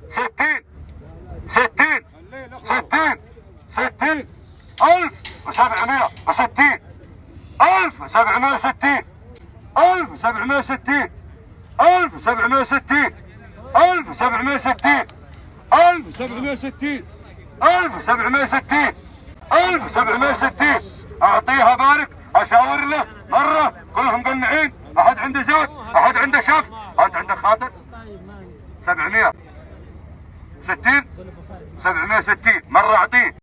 60 60 60 60 1760 1760 1760 1760 1760 1760 1760 1760 اعطيها بارك اشاور له مره كلهم قنعين. احد عنده زاد، احد عنده شف، احد عنده خاطر. 760 760 مره اعطيه.